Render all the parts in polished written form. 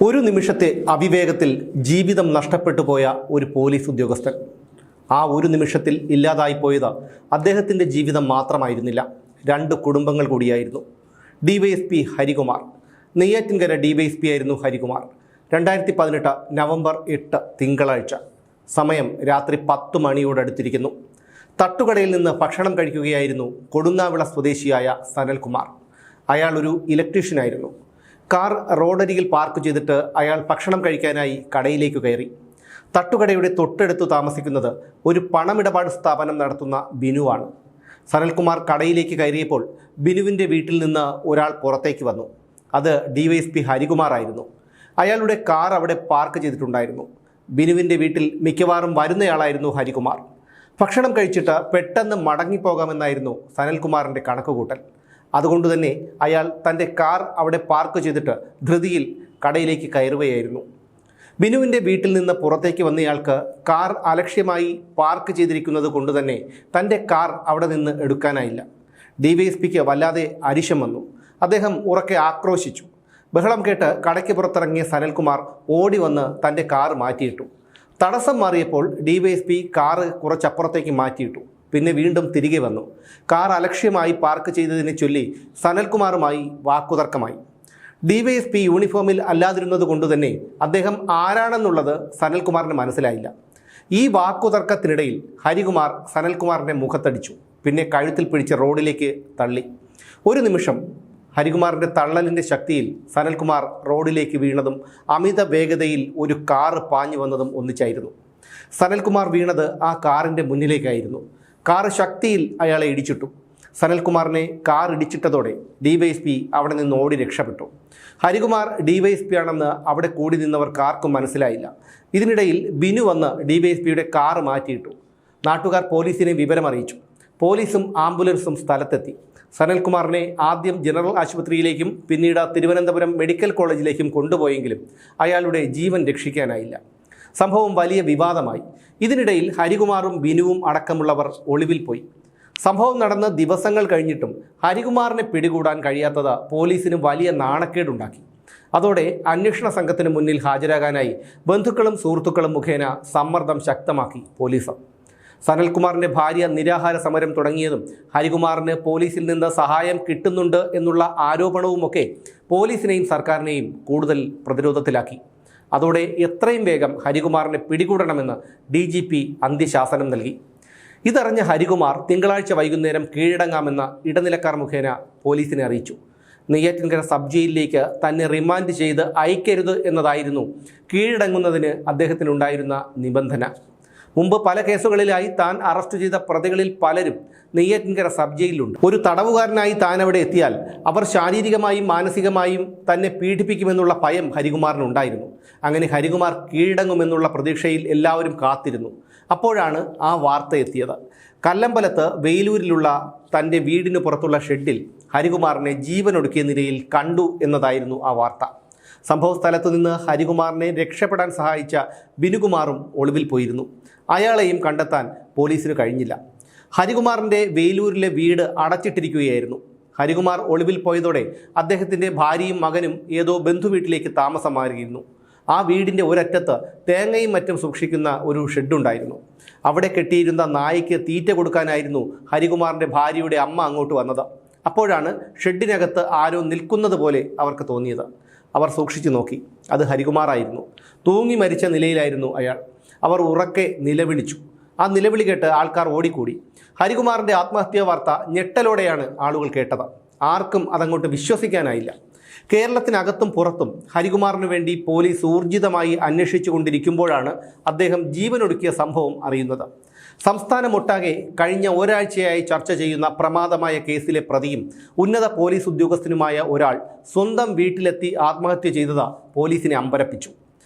ഒരു നിമിഷത്തെ അവിവേകത്തിൽ ജീവിതം നഷ്ടപ്പെട്ടു പോയ ഒരു പോലീസ് ഉദ്യോഗസ്ഥൻ. ആ ഒരു നിമിഷത്തിൽ ഇല്ലാതായിപ്പോയത് അദ്ദേഹത്തിൻ്റെ ജീവിതം മാത്രമായിരുന്നില്ല, 2 കുടുംബങ്ങൾ കൂടിയായിരുന്നു. ഡിവൈഎസ്പി ഹരികുമാർ, നെയ്യാറ്റിൻകര ഡിവൈഎസ്പി ആയിരുന്നു ഹരികുമാർ. 2018 നവംബർ 8 തിങ്കളാഴ്ച. സമയം രാത്രി 10 മണിയോടടുത്തിരിക്കുന്നു. തട്ടുകടയിൽ നിന്ന് ഭക്ഷണം കഴിക്കുകയായിരുന്നു കൊടുങ്ങാവിള സ്വദേശിയായ സനൽകുമാർ. അയാൾ ഒരു ഇലക്ട്രീഷ്യനായിരുന്നു. കാർ റോഡരികിൽ പാർക്ക് ചെയ്തിട്ട് അയാൾ ഭക്ഷണം കഴിക്കാനായി കടയിലേക്ക് കയറി. തട്ടുകടയുടെ തൊട്ടടുത്ത് താമസിക്കുന്നത് ഒരു പണമിടപാട് സ്ഥാപനം നടത്തുന്ന ബിനുവാണ്. സനൽകുമാർ കടയിലേക്ക് കയറിയപ്പോൾ ബിനുവിൻ്റെ വീട്ടിൽ നിന്ന് ഒരാൾ പുറത്തേക്ക് വന്നു. അത് ഡിവൈഎസ്പി ഹരികുമാർ ആയിരുന്നു. അയാളുടെ കാർ അവിടെ പാർക്ക് ചെയ്തിട്ടുണ്ടായിരുന്നു. ബിനുവിൻ്റെ വീട്ടിൽ മിക്കവാറും വരുന്നയാളായിരുന്നു ഹരികുമാർ. ഭക്ഷണം കഴിച്ചിട്ട് പെട്ടെന്ന് മടങ്ങിപ്പോകാമെന്നായിരുന്നു സനൽകുമാറിൻ്റെ കണക്കുകൂട്ടൽ. അതുകൊണ്ട് തന്നെ അയാൾ തൻ്റെ കാർ അവിടെ പാർക്ക് ചെയ്തിട്ട് ധൃതിയിൽ കടയിലേക്ക് കയറുകയായിരുന്നു. ബിനുവിൻ്റെ വീട്ടിൽ നിന്ന് പുറത്തേക്ക് വന്നയാൾക്ക് കാർ അലക്ഷ്യമായി പാർക്ക് ചെയ്തിരിക്കുന്നത് കൊണ്ട് തന്നെ തൻ്റെ കാർ അവിടെ നിന്ന് എടുക്കാനായില്ല. ഡിവൈഎസ്പിക്ക് വല്ലാതെ അരിശം വന്നു. അദ്ദേഹം ഉറക്കെ ആക്രോശിച്ചു. ബഹളം കേട്ട് കടയ്ക്ക് പുറത്തിറങ്ങിയ സനൽകുമാർ ഓടി വന്ന് തൻ്റെ കാർ മാറ്റിയിട്ടു. തടസ്സം മാറിയപ്പോൾ ഡിവൈഎസ്പി കാറ് കുറച്ചപ്പുറത്തേക്ക് മാറ്റിയിട്ടു. പിന്നെ വീണ്ടും തിരികെ വന്നു. കാർ അലക്ഷ്യമായി പാർക്ക് ചെയ്തതിനെ ചൊല്ലി സനൽകുമാറുമായി വാക്കുതർക്കമായി. ഡിവൈഎസ്പി യൂണിഫോമിൽ അല്ലാതിരുന്നത് കൊണ്ട് തന്നെ അദ്ദേഹം ആരാണെന്നുള്ളത് സനൽകുമാറിന് മനസ്സിലായില്ല. ഈ വാക്കുതർക്കത്തിനിടയിൽ ഹരികുമാർ സനൽകുമാറിൻ്റെ മുഖത്തടിച്ചു. പിന്നെ കഴുത്തിൽ പിടിച്ച് റോഡിലേക്ക് തള്ളി. ഒരു നിമിഷം ഹരികുമാറിൻ്റെ തള്ളലിൻ്റെ ശക്തിയിൽ സനൽകുമാർ റോഡിലേക്ക് വീണതും അമിത വേഗതയിൽ ഒരു കാറ് പാഞ്ഞു വന്നതും ഒന്നിച്ചായിരുന്നു. സനൽകുമാർ വീണത് ആ കാറിൻ്റെ മുന്നിലേക്കായിരുന്നു. കാർ ശക്തിയിൽ അയാളെ ഇടിച്ചിട്ടു. സനൽകുമാറിനെ കാർ ഇടിച്ചിട്ടതോടെ ഡിവൈഎസ്പി അവിടെ നിന്ന് ഓടി രക്ഷപ്പെട്ടു. ഹരികുമാർ ഡിവൈഎസ്പി ആണെന്ന് അവിടെ കൂടി നിന്നവർക്ക് ആർക്കും മനസ്സിലായില്ല. ഇതിനിടയിൽ ബിനു വന്ന് ഡിവൈഎസ്പിയുടെ കാർ മാറ്റിയിട്ടു. നാട്ടുകാർ പോലീസിനെ വിവരമറിയിച്ചു. പോലീസും ആംബുലൻസും സ്ഥലത്തെത്തി. സനൽകുമാറിനെ ആദ്യം ജനറൽ ആശുപത്രിയിലേക്കും പിന്നീട് തിരുവനന്തപുരം മെഡിക്കൽ കോളേജിലേക്കും കൊണ്ടുപോയെങ്കിലും അയാളുടെ ജീവൻ രക്ഷിക്കാനായില്ല. സംഭവം വലിയ വിവാദമായി. ഇതിനിടയിൽ ഹരികുമാറും ബിനുവും അടക്കമുള്ളവർ ഒളിവിൽ പോയി. സംഭവം നടന്ന് ദിവസങ്ങൾ കഴിഞ്ഞിട്ടും ഹരികുമാറിനെ പിടികൂടാൻ കഴിയാത്തത് പോലീസിന് വലിയ നാണക്കേടുണ്ടാക്കി. അതോടെ അന്വേഷണ സംഘത്തിന് മുന്നിൽ ഹാജരാകാനായി ബന്ധുക്കളും സുഹൃത്തുക്കളും മുഖേന സമ്മർദ്ദം ശക്തമാക്കി പോലീസ്. സനൽകുമാറിൻ്റെ ഭാര്യ നിരാഹാര സമരം തുടങ്ങിയതും ഹരികുമാറിന് പോലീസിൽ നിന്ന് സഹായം കിട്ടുന്നുണ്ട് എന്നുള്ള ആരോപണവുമൊക്കെ പോലീസിനെയും സർക്കാരിനെയും കൂടുതൽ പ്രതിരോധത്തിലാക്കി. അതോടെ എത്രയും വേഗം ഹരികുമാറിനെ പിടികൂടണമെന്ന് DGP അന്ത്യശാസനം നൽകി. ഇതറിഞ്ഞ ഹരികുമാർ തിങ്കളാഴ്ച വൈകുന്നേരം കീഴടങ്ങാമെന്ന് ഇടനിലക്കാർ മുഖേന പോലീസിനെ അറിയിച്ചു. നെയ്യാറ്റിൻകര സബ് ജയിലിലേക്ക് തന്നെ റിമാൻഡ് ചെയ്ത് അയക്കരുത് എന്നതായിരുന്നു കീഴടങ്ങുന്നതിന് അദ്ദേഹത്തിനുണ്ടായിരുന്ന നിബന്ധന. മുമ്പ് പല കേസുകളിലായി താൻ അറസ്റ്റ് ചെയ്ത പ്രതികളിൽ പലരും നെയ്യാറ്റിൻകര സബ് ജയിലിലുണ്ട്. ഒരു തടവുകാരനായി താൻ അവിടെ എത്തിയാൽ അവർ ശാരീരികമായും മാനസികമായും തന്നെ പീഡിപ്പിക്കുമെന്നുള്ള ഭയം ഹരികുമാറിനുണ്ടായിരുന്നു. അങ്ങനെ ഹരികുമാർ കീഴടങ്ങുമെന്നുള്ള പ്രതീക്ഷയിൽ എല്ലാവരും കാത്തിരുന്നു. അപ്പോഴാണ് ആ വാർത്ത എത്തിയത്. കല്ലമ്പലത്ത് വെയിലൂരിലുള്ള തൻ്റെ വീടിന് പുറത്തുള്ള ഷെഡിൽ ഹരികുമാറിനെ ജീവനൊടുക്കിയ നിലയിൽ കണ്ടു എന്നതായിരുന്നു ആ വാർത്ത. സംഭവ സ്ഥലത്തു നിന്ന് ഹരികുമാറിനെ രക്ഷപ്പെടാൻ സഹായിച്ച ബിനുകുമാറും ഒളിവിൽ പോയിരുന്നു. അയാളെയും കണ്ടെത്താൻ പോലീസിന് കഴിഞ്ഞില്ല. ഹരികുമാറിൻ്റെ വെയിലൂരിലെ വീട് അടച്ചിട്ടിരിക്കുകയായിരുന്നു. ഹരികുമാർ ഒളിവിൽ പോയതോടെ അദ്ദേഹത്തിൻ്റെ ഭാര്യയും മകനും ഏതോ ബന്ധുവീട്ടിലേക്ക് താമസം മാറിയിരുന്നു. ആ വീടിൻ്റെ ഒരറ്റത്ത് തേങ്ങയും മറ്റും സൂക്ഷിക്കുന്ന ഒരു ഷെഡുണ്ടായിരുന്നു. അവിടെ കെട്ടിയിരുന്ന നായ്ക്ക് തീറ്റ കൊടുക്കാനായിരുന്നു ഹരികുമാറിൻ്റെ ഭാര്യയുടെ അമ്മ അങ്ങോട്ട് വന്നത്. അപ്പോഴാണ് ഷെഡിനകത്ത് ആരോ നിൽക്കുന്നത് പോലെ അവർക്ക് തോന്നിയത്. അവർ സൂക്ഷിച്ചു നോക്കി. അത് ഹരികുമാറായിരുന്നു. തൂങ്ങി മരിച്ച നിലയിലായിരുന്നു അയാൾ. അവർ ഉറക്കെ നിലവിളിച്ചു. ആ നിലവിളി കേട്ട് ആൾക്കാർ ഓടിക്കൂടി. ഹരികുമാറിൻ്റെ ആത്മഹത്യാ വാർത്ത ഞെട്ടലോടെയാണ് ആളുകൾ കേട്ടത്. ആർക്കും അതങ്ങോട്ട് വിശ്വസിക്കാനായില്ല. കേരളത്തിനകത്തും പുറത്തും ഹരികുമാറിന് വേണ്ടി പോലീസ് ഊർജിതമായി അന്വേഷിച്ചു കൊണ്ടിരിക്കുമ്പോഴാണ് അദ്ദേഹം ജീവനൊടുക്കിയ സംഭവം അറിയുന്നത്. സംസ്ഥാനമൊട്ടാകെ കഴിഞ്ഞ ഒരാഴ്ചയായി ചർച്ച ചെയ്യുന്ന പ്രമാദമായ കേസിലെ പ്രതിയും ഉന്നത പോലീസ് ഉദ്യോഗസ്ഥനുമായ ഒരാൾ സ്വന്തം വീട്ടിലെത്തി ആത്മഹത്യ ചെയ്തത് പോലീസിനെ അമ്പരപ്പിച്ചു.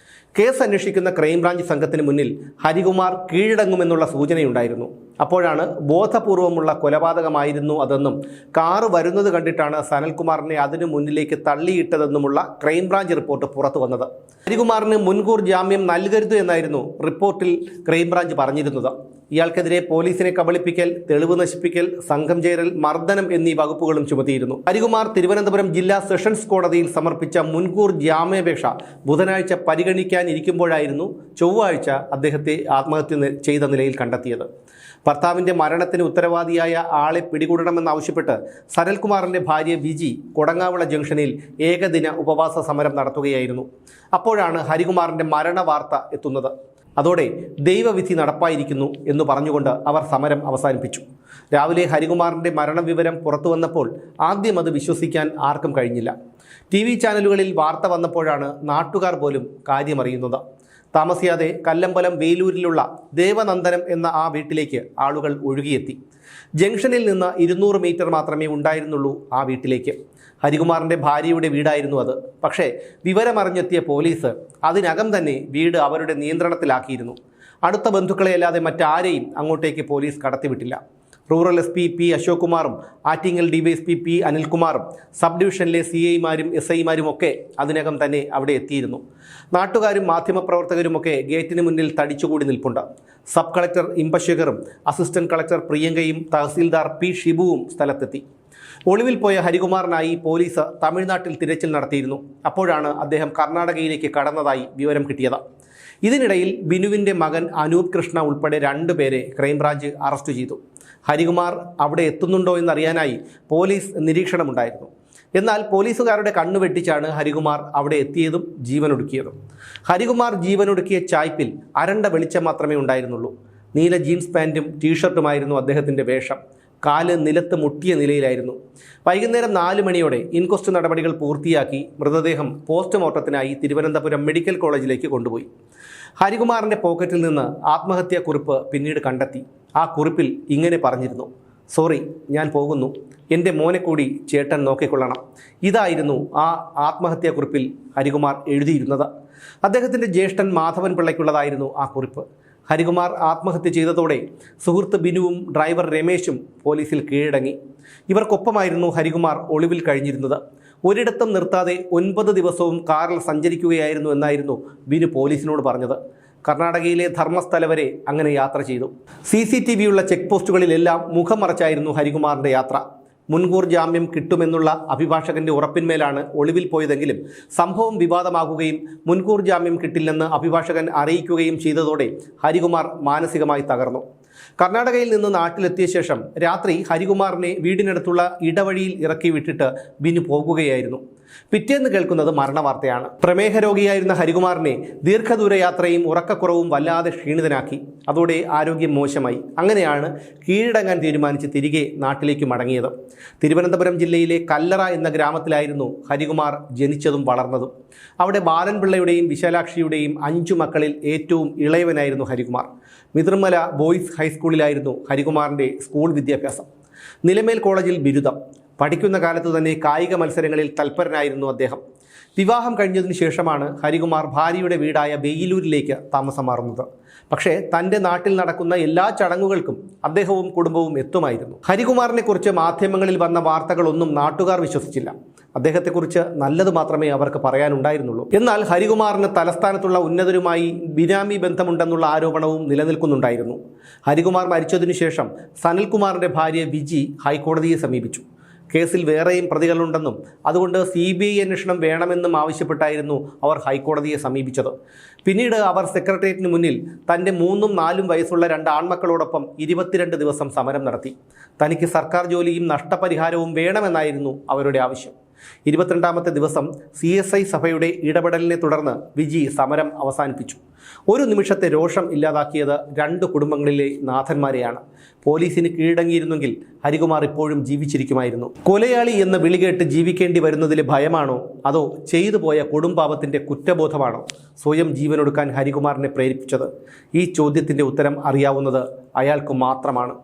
കേസ് അന്വേഷിക്കുന്ന ക്രൈംബ്രാഞ്ച് സംഘത്തിന് മുന്നിൽ ഹരികുമാർ കീഴടങ്ങുമെന്നുള്ള സൂചനയുണ്ടായിരുന്നു. അപ്പോഴാണ് ബോധപൂർവമുള്ള കൊലപാതകമായിരുന്നു അതെന്നും കാറ് വരുന്നത് കണ്ടിട്ടാണ് സനൽകുമാറിനെ അതിനു മുന്നിലേക്ക് തള്ളിയിട്ടതെന്നുമുള്ള ക്രൈംബ്രാഞ്ച് റിപ്പോർട്ട് പുറത്തു വന്നത്. ഹരികുമാറിന് മുൻകൂർ ജാമ്യം നൽകരുത് എന്നായിരുന്നു റിപ്പോർട്ടിൽ ക്രൈംബ്രാഞ്ച് പറഞ്ഞിരുന്നത്. ഇയാൾക്കെതിരെ പോലീസിനെ കബളിപ്പിക്കൽ, തെളിവ് നശിപ്പിക്കൽ, സംഘം ചേരൽ, മർദ്ദനം എന്നീ വകുപ്പുകളും ചുമത്തിയിരുന്നു. ഹരികുമാർ തിരുവനന്തപുരം ജില്ലാ സെഷൻസ് കോടതിയിൽ സമർപ്പിച്ച മുൻകൂർ ജാമ്യാപേക്ഷ ബുധനാഴ്ച പരിഗണിക്കാനിരിക്കുമ്പോഴായിരുന്നു ചൊവ്വാഴ്ച അദ്ദേഹത്തെ ആത്മഹത്യ ചെയ്ത നിലയിൽ കണ്ടെത്തിയത്. ഭർത്താവിൻ്റെ മരണത്തിന് ഉത്തരവാദിയായ ആളെ പിടികൂടണമെന്നാവശ്യപ്പെട്ട് സനൽകുമാറിൻ്റെ ഭാര്യ വിജി കൊടങ്ങാവിള ജംഗ്ഷനിൽ ഏകദിന ഉപവാസ സമരം നടത്തുകയായിരുന്നു. അപ്പോഴാണ് ഹരികുമാറിൻ്റെ മരണ വാർത്ത എത്തുന്നത്. അതോടെ ദൈവവിധി നടപ്പായിരിക്കുന്നു എന്ന് പറഞ്ഞുകൊണ്ട് അവർ സമരം അവസാനിപ്പിച്ചു. രാവിലെ ഹരികുമാറിൻ്റെ മരണവിവരം പുറത്തു വന്നപ്പോൾ ആദ്യം അത് വിശ്വസിക്കാൻ ആർക്കും കഴിഞ്ഞില്ല. TV ചാനലുകളിൽ വാർത്ത വന്നപ്പോഴാണ് നാട്ടുകാർ പോലും കാര്യമറിയുന്നത്. താമസിയാതെ കല്ലമ്പലം വേലൂരിലുള്ള ദേവനന്ദനം എന്ന ആ വീട്ടിലേക്ക് ആളുകൾ ഒഴുകിയെത്തി. ജംഗ്ഷനിൽ നിന്ന് 200 മീറ്റർ മാത്രമേ ഉണ്ടായിരുന്നുള്ളൂ ആ വീട്ടിലേക്ക്. ഹരികുമാറിൻ്റെ ഭാര്യയുടെ വീടായിരുന്നു അത്. പക്ഷേ വിവരമറിഞ്ഞെത്തിയ പോലീസ് അതിനകം തന്നെ വീട് അവരുടെ നിയന്ത്രണത്തിലാക്കിയിരുന്നു. അടുത്ത ബന്ധുക്കളെ അല്ലാതെ മറ്റാരെയും അങ്ങോട്ടേക്ക് പോലീസ് കടത്തിവിട്ടില്ല. റൂറൽ SP P അശോക് കുമാറും ആറ്റിങ്ങൽ DYSP P അനിൽകുമാറും സബ് ഡിവിഷനിലെ CIമാരും SIമാരും ഒക്കെ അതിനകം തന്നെ അവിടെ എത്തിയിരുന്നു. നാട്ടുകാരും മാധ്യമപ്രവർത്തകരുമൊക്കെ ഗേറ്റിന് മുന്നിൽ തടിച്ചുകൂടി നിൽപ്പുണ്ട്. സബ് കളക്ടർ ഇമ്പശേഖറും അസിസ്റ്റന്റ് കളക്ടർ പ്രിയങ്കയും തഹസീൽദാർ P ഷിബുവും സ്ഥലത്തെത്തി. ഒളിവിൽ പോയ ഹരികുമാറിനായി പോലീസ് തമിഴ്നാട്ടിൽ തിരച്ചിൽ നടത്തിയിരുന്നു. അപ്പോഴാണ് അദ്ദേഹം കർണാടകയിലേക്ക് കടന്നതായി വിവരം കിട്ടിയത്. ഇതിനിടയിൽ ബിനുവിൻ്റെ മകൻ അനൂപ് കൃഷ്ണ ഉൾപ്പെടെ 2 പേരെ ക്രൈംബ്രാഞ്ച് അറസ്റ്റ് ചെയ്തു. ഹരികുമാർ അവിടെ എത്തുന്നുണ്ടോ എന്നറിയാനായി പോലീസ് നിരീക്ഷണമുണ്ടായിരുന്നു. എന്നാൽ പോലീസുകാരുടെ കണ്ണു വെട്ടിച്ചാണ് ഹരികുമാർ അവിടെ എത്തിയതും ജീവനൊടുക്കിയതും. ഹരികുമാർ ജീവനൊടുക്കിയ ചായ്പിൽ അരണ്ട വെളിച്ചം മാത്രമേ ഉണ്ടായിരുന്നുള്ളൂ. നീല ജീൻസ് പാൻറ്റും ടീഷർട്ടുമായിരുന്നു അദ്ദേഹത്തിൻ്റെ വേഷം. കാല് നിലത്ത് മുട്ടിയ നിലയിലായിരുന്നു. വൈകുന്നേരം 4 മണിയോടെ ഇൻക്വസ്റ്റ് നടപടികൾ പൂർത്തിയാക്കി മൃതദേഹം പോസ്റ്റ്മോർട്ടത്തിനായി തിരുവനന്തപുരം മെഡിക്കൽ കോളേജിലേക്ക് കൊണ്ടുപോയി. ഹരികുമാറിൻ്റെ പോക്കറ്റിൽ നിന്ന് ആത്മഹത്യാക്കുറിപ്പ് പിന്നീട് കണ്ടെത്തി. ആ കുറിപ്പിൽ ഇങ്ങനെ പറഞ്ഞിരുന്നു: സോറി, ഞാൻ പോകുന്നു, എൻ്റെ മോനെ കൂടി ചേട്ടൻ നോക്കിക്കൊള്ളണം. ഇതായിരുന്നു ആ ആത്മഹത്യാക്കുറിപ്പിൽ ഹരികുമാർ എഴുതിയിരുന്നത്. അദ്ദേഹത്തിൻ്റെ ജ്യേഷ്ഠൻ മാധവൻ പിള്ളയ്ക്കുള്ളതായിരുന്നു ആ കുറിപ്പ്. ഹരികുമാർ ആത്മഹത്യ ചെയ്തതോടെ സുഹൃത്ത് ബിനുവും ഡ്രൈവർ രമേശും പോലീസിൽ കീഴടങ്ങി. ഇവർക്കൊപ്പമായിരുന്നു ഹരികുമാർ ഒളിവിൽ കഴിഞ്ഞിരുന്നത്. ഒരിടത്തും നിർത്താതെ 9 ദിവസവും കാറിൽ സഞ്ചരിക്കുകയായിരുന്നു എന്നായിരുന്നു ബിനു പോലീസിനോട് പറഞ്ഞത്. കർണാടകയിലെ ധർമ്മസ്ഥല വരെ അങ്ങനെ യാത്ര ചെയ്തു. CCTVയുള്ള ചെക്ക് പോസ്റ്റുകളിലെല്ലാം മുഖം മറച്ചായിരുന്നു ഹരികുമാറിൻ്റെ യാത്ര. മുൻകൂർ ജാമ്യം കിട്ടുമെന്നുള്ള അഭിഭാഷകന്റെ ഉറപ്പിന്മേലാണ് ഒളിവിൽ പോയതെങ്കിലും സംഭവം വിവാദമാകുകയും മുൻകൂർ ജാമ്യം കിട്ടില്ലെന്ന് അഭിഭാഷകൻ അറിയിക്കുകയും ചെയ്തതോടെ ഹരികുമാർ മാനസികമായി തകർന്നു. കർണാടകയിൽ നിന്ന് നാട്ടിലെത്തിയ ശേഷം രാത്രി ഹരികുമാറിനെ വീടിനടുത്തുള്ള ഇടവഴിയിൽ ഇറക്കി വിട്ടിട്ട് ബിനു പോകുകയായിരുന്നു. പിറ്റേന്ന് കേൾക്കുന്നത് മരണവാർത്തയാണ്. പ്രമേഹ രോഗിയായിരുന്ന ഹരികുമാറിനെ ദീർഘദൂര യാത്രയും ഉറക്കക്കുറവും വല്ലാതെ ക്ഷീണിതനാക്കി. അതോടെ ആരോഗ്യം മോശമായി. അങ്ങനെയാണ് കീഴടങ്ങാൻ തീരുമാനിച്ച് തിരികെ നാട്ടിലേക്ക് മടങ്ങിയത്. തിരുവനന്തപുരം ജില്ലയിലെ കല്ലറ എന്ന ഗ്രാമത്തിലായിരുന്നു ഹരികുമാർ ജനിച്ചതും വളർന്നതും. അവിടെ ബാലൻപിള്ളയുടെയും വിശാലാക്ഷിയുടെയും 5 മക്കളിൽ ഏറ്റവും ഇളയവനായിരുന്നു ഹരികുമാർ. മിതിർമല ബോയ്സ് ഹൈസ്കൂളിലായിരുന്നു ഹരികുമാറിൻ്റെ സ്കൂൾ വിദ്യാഭ്യാസം. നിലമേൽ കോളേജിൽ ബിരുദം. പഠിക്കുന്ന കാലത്തു തന്നെ കായിക മത്സരങ്ങളിൽ തൽപരനായിരുന്നു അദ്ദേഹം. വിവാഹം കഴിഞ്ഞതിന് ശേഷമാണ് ഹരികുമാർ ഭാര്യയുടെ വീടായ ബെയിലൂരിലേക്ക് താമസം മാറുന്നത്. പക്ഷേ തൻ്റെ നാട്ടിൽ നടക്കുന്ന എല്ലാ ചടങ്ങുകൾക്കും അദ്ദേഹവും കുടുംബവും എത്തുമായിരുന്നു. ഹരികുമാറിനെ കുറിച്ച് മാധ്യമങ്ങളിൽ വന്ന വാർത്തകളൊന്നും നാട്ടുകാർ വിശ്വസിച്ചില്ല. അദ്ദേഹത്തെക്കുറിച്ച് നല്ലത് മാത്രമേ അവർക്ക് പറയാനുണ്ടായിരുന്നുള്ളൂ. എന്നാൽ ഹരികുമാറിന് തലസ്ഥാനത്തുള്ള ഉന്നതരുമായി ബിനാമി ബന്ധമുണ്ടെന്നുള്ള ആരോപണവും നിലനിൽക്കുന്നുണ്ടായിരുന്നു. ഹരികുമാർ മരിച്ചതിനു ശേഷം സനൽകുമാറിൻ്റെ ഭാര്യ വിജി ഹൈക്കോടതിയെ സമീപിച്ചു. കേസിൽ വേറെയും പ്രതികളുണ്ടെന്നും അതുകൊണ്ട് CBI അന്വേഷണം വേണമെന്നും ആവശ്യപ്പെട്ടായിരുന്നു അവർ ഹൈക്കോടതിയെ സമീപിച്ചത്. പിന്നീട് അവർ സെക്രട്ടേറിയറ്റിന് മുന്നിൽ തൻ്റെ 3ഉം 4ഉം വയസ്സുള്ള 2 ആൺമക്കളോടൊപ്പം 22 ദിവസം സമരം നടത്തി. തനിക്ക് സർക്കാർ ജോലിയും നഷ്ടപരിഹാരവും വേണമെന്നായിരുന്നു അവരുടെ ആവശ്യം. 22ാമത്തെ ദിവസം CSI സഭയുടെ ഇടപെടലിനെ തുടർന്ന് വിജി സമരം അവസാനിപ്പിച്ചു. ഒരു നിമിഷത്തെ രോഷം ഇല്ലാതാക്കിയത് 2 കുടുംബങ്ങളിലെ നാഥന്മാരെയാണ്. പോലീസിന് കീഴടങ്ങിയിരുന്നെങ്കിൽ ഹരികുമാർ ഇപ്പോഴും ജീവിച്ചിരിക്കുമായിരുന്നു. കൊലയാളി എന്ന വിളികേട്ട് ജീവിക്കേണ്ടി വരുന്നതിലെ ഭയമാണോ അതോ ചെയ്തു പോയ കൊടുംപാപത്തിൻ്റെ കുറ്റബോധമാണോ സ്വയം ജീവനൊടുക്കാൻ ഹരികുമാറിനെ പ്രേരിപ്പിച്ചത്? ഈ ചോദ്യത്തിൻ്റെ ഉത്തരം അറിയാവുന്നത് അയാൾക്ക് മാത്രമാണ്.